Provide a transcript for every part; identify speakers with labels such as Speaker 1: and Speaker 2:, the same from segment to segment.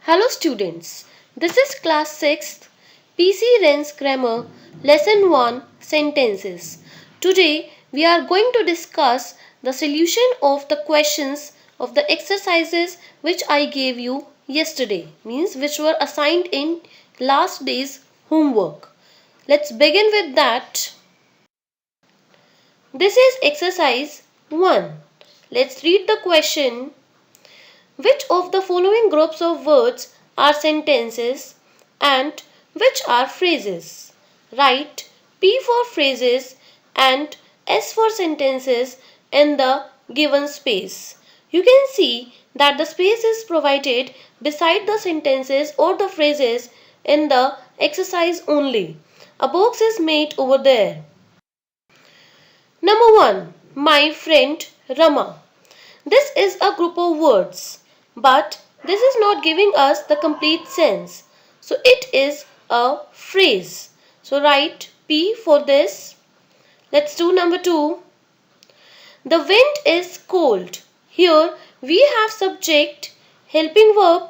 Speaker 1: Hello students, this is class 6th PC Ren's Grammar Lesson 1 Sentences. Today we are going to discuss the solution of the questions of the exercises which I gave you yesterday, means which were assigned in last day's homework. Let's begin with that. This is exercise 1. Let's read the question. Which of the following groups of words are sentences and which are phrases? Write P for phrases and S for sentences in the given space. You can see that the space is provided beside the sentences or the phrases in the exercise only. A box is made over there. Number 1. My friend Rama. This is a group of words, but this is not giving us the complete sense. So it is a phrase. So write P for this. Let's do number 2. The wind is cold. Here we have subject, helping verb.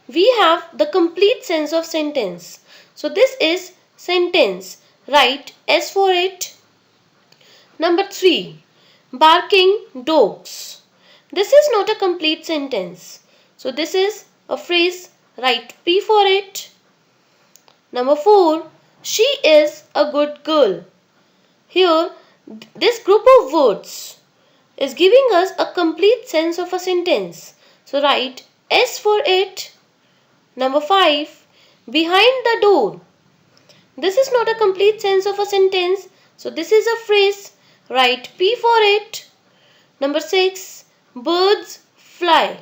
Speaker 1: We have the complete sense of sentence. So this is sentence. Write S for it. Number 3. Barking dogs. This is not a complete sentence. So this is a phrase. Write P for it. Number 4. She is a good girl. Here this group of words is giving us a complete sense of a sentence. So write S for it. Number 5. Behind the door. This is not a complete sense of a sentence. So this is a phrase. Write P for it. Number 6. Birds fly.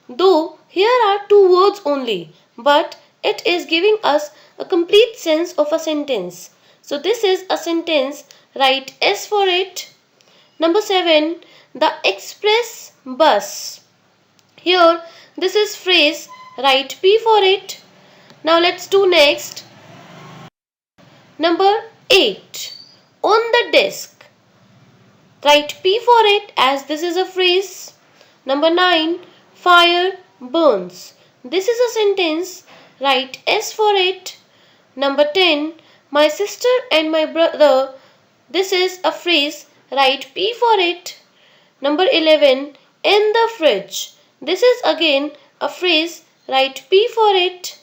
Speaker 1: Though here are two words only, but it is giving us a complete sense of a sentence. So this is a sentence. Write S for it. Number 7. The express bus. Here this is phrase. Write P for it. Now let's do next. Number 8. On the desk. Write P for it as this is a phrase. Number 9. Fire burns. This is a sentence. Write S for it. Number 10. My sister and my brother. This is a phrase. Write P for it. Number 11. In the fridge. This is again a phrase. Write P for it.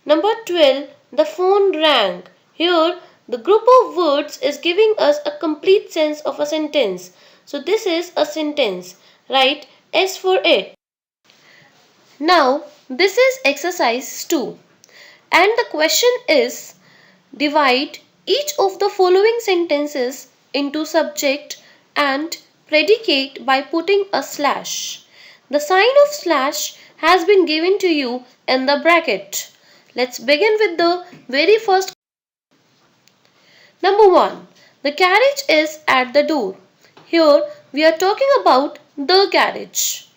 Speaker 1: Number 12. The phone rang. Here the group of words is giving us a complete sense of a sentence. So this is a sentence. Write S for it. Now this is exercise 2. And the question is, divide each of the following sentences into subject and predicate by putting a slash. The sign of slash has been given to you in the bracket. Let's begin with the very first. Number 1. The carriage is at the door. Here we are talking about the carriage.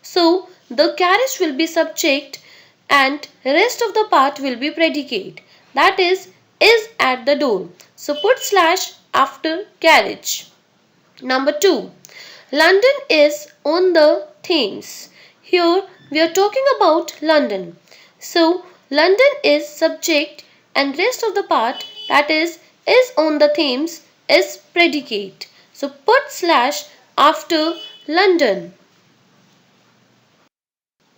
Speaker 1: So the carriage will be subject and rest of the part will be predicate. That is at the door. So put slash after carriage. Number 2. London is on the Thames. Here we are talking about London. So London is subject and rest of the part, that is on the Thames, is predicate. So put slash after London.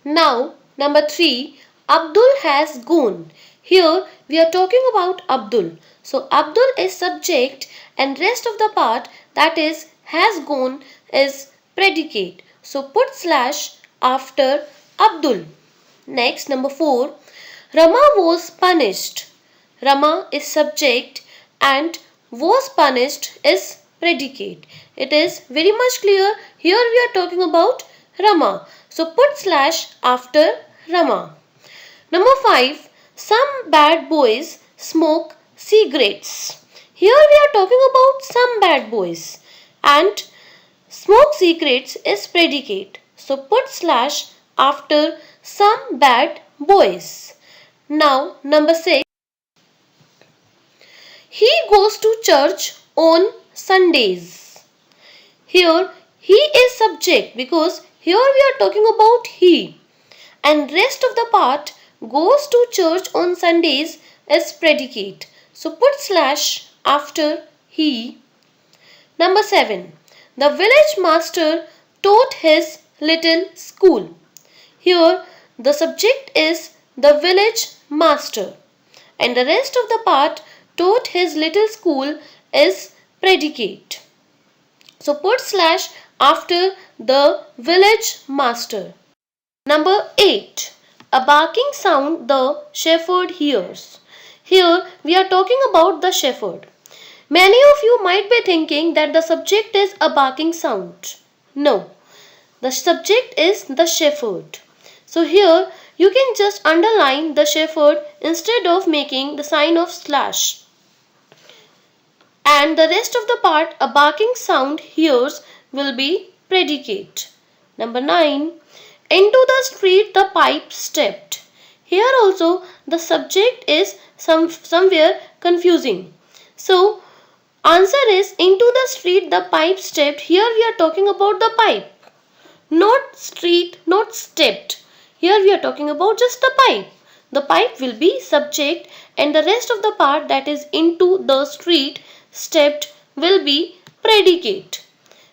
Speaker 1: Now number 3. Abdul has gone. Here we are talking about Abdul. So Abdul is subject and rest of the part, that is has gone, is predicate. So put slash after Abdul. Next, number 4. Rama was punished. Rama is subject and was punished is predicate. It is very much clear. Here we are talking about Rama. So put slash after Rama. Number 5. Some bad boys smoke cigarettes. Here we are talking about some bad boys and smoke cigarettes is predicate. So put slash after some bad boys. Now number 6. He goes to church on Sundays. Here he is subject because here we are talking about he and rest of the part goes to church on Sundays is predicate. So put slash after he. Number 7. The village master taught his little school. Here the subject is the village master and the rest of the part taught his little school is predicate. So put slash after the village master. Number 8. A barking sound the shepherd hears. Here we are talking about the shepherd. Many of you might be thinking that the subject is a barking sound. No, the subject is the shepherd. So here you can just underline the shepherd instead of making the sign of slash. And the rest of the part a barking sound hears will be predicate. Number 9. Into the street the pipe stepped. Here also the subject is somewhere confusing. So answer is into the street the pipe stepped. Here we are talking about the pipe. Not street, not stepped. Here we are talking about just the pipe. The pipe will be subject and the rest of the part that is into the street stepped will be predicate.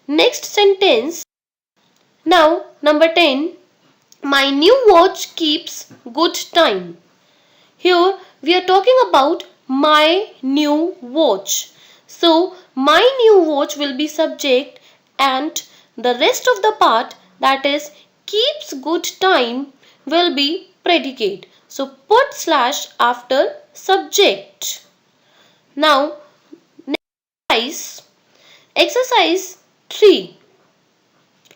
Speaker 1: Next sentence. Now number 10. My new watch keeps good time. Here we are talking about my new watch. So my new watch will be subject and the rest of the part that is keeps good time will be predicate. So put slash after subject. Now exercise 3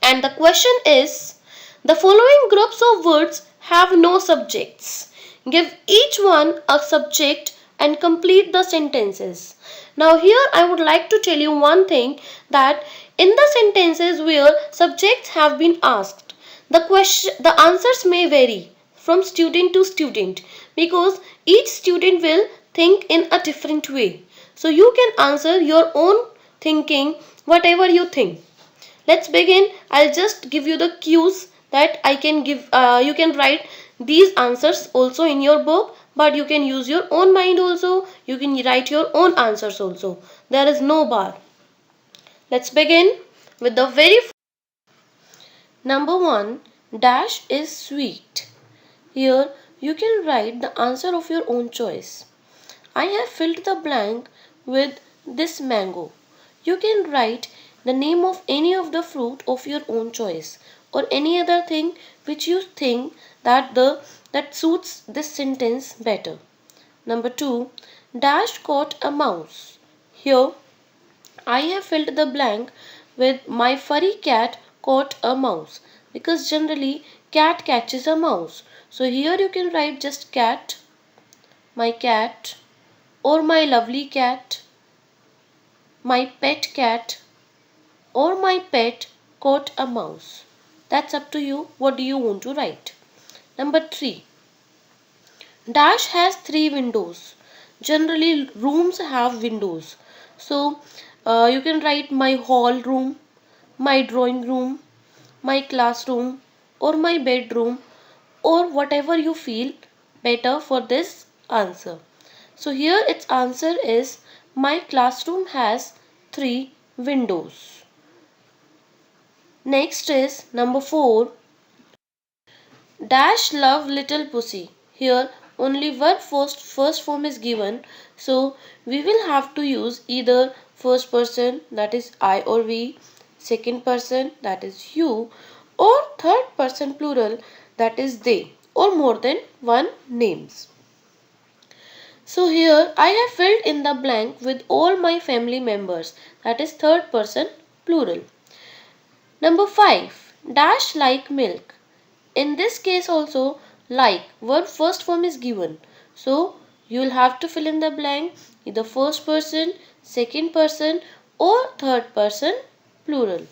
Speaker 1: and the question is the following groups of words have no subjects. Give each one a subject and complete the sentences. Now here I would like to tell you one thing that in the sentences where subjects have been asked, the answers may vary from student to student because each student will think in a different way. So you can answer your own thinking whatever you think. Let's begin. I'll just give you the cues that I can give. You can write these answers also in your book, but you can use your own mind also. You can write your own answers also. There is no bar. Let's begin with the very first. Number 1. Dash is sweet. Here you can write the answer of your own choice. I have filled the blank with this mango. You can write the name of any of the fruit of your own choice or any other thing which you think that suits this sentence better. Number 2. Dash caught a mouse. Here I have filled the blank with my furry cat caught a mouse because generally cat catches a mouse. So here you can write just cat, my cat, or my lovely cat, my pet cat, or my pet caught a mouse. That's up to you. What do you want to write? Number 3. Dash has 3 windows. Generally rooms have windows. So you can write my hall room, my drawing room, my classroom, or my bedroom, or whatever you feel better for this answer. So here its answer is my classroom has 3 windows. Next is number 4. Dash love little pussy. Here only verb first form is given. So we will have to use either first person that is I or we, second person that is you, or third person plural that is they, or more than one names. So here I have filled in the blank with all my family members that is third person plural. Number 5. Dash like milk. In this case also like verb first form is given. So you will have to fill in the blank either first person, second person or third person plural.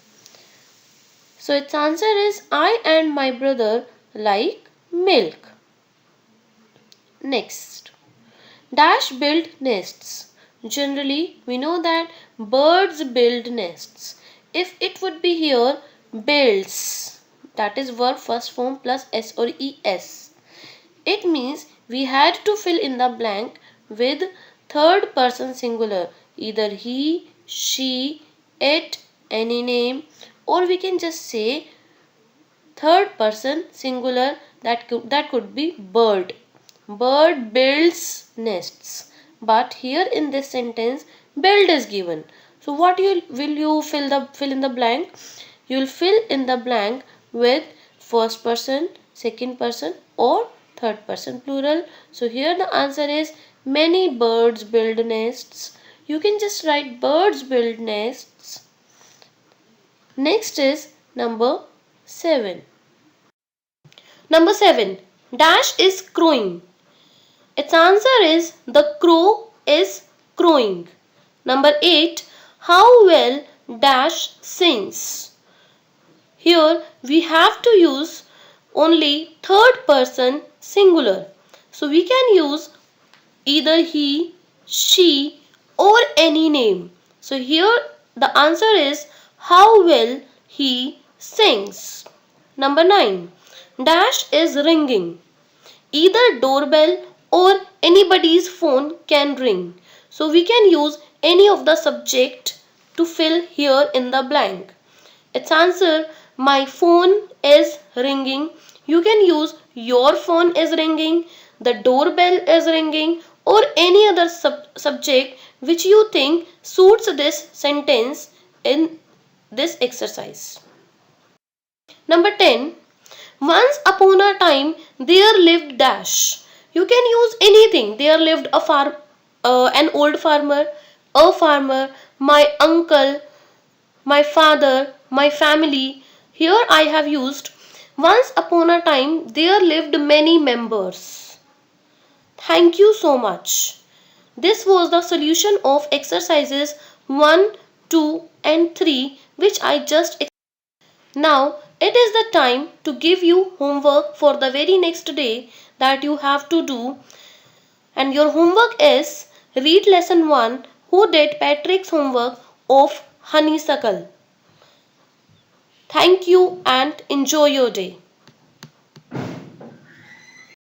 Speaker 1: So its answer is I and my brother like milk. Next. Dash build nests. Generally we know that birds build nests. If it would be here builds, that is verb first form plus s or es. It means we had to fill in the blank with third person singular, either he, she, it, any name, or we can just say third person singular, that could be bird. Bird builds nests. But here in this sentence, build is given. So what will you fill in the blank? You will fill in the blank with first person, second person, or third person plural. So here the answer is many birds build nests. You can just write birds build nests. Next is number 7. Number 7. Dash is crowing. Its answer is the crow is crowing. Number 8. How well Dash sings. Here we have to use only third person singular. So we can use either he, she, or any name. So here the answer is how well he sings. Number 9. Dash is ringing. Either doorbell or anybody's phone can ring. So we can use any of the subject to fill here in the blank. Its answer, my phone is ringing. You can use your phone is ringing, the doorbell is ringing, or any other subject which you think suits this sentence in this exercise. Number 10. Once upon a time there lived Dash. You can use anything. There lived an old farmer, a farmer, my uncle, my father, my family. Here I have used once upon a time there lived many members. Thank you so much. This was the solution of exercises 1, 2 and 3 which I just. Now it is the time to give you homework for the very next day that you have to do, and your homework is read lesson 1 Who Did Patrick's Homework of Honeysuckle. Thank you and enjoy your day.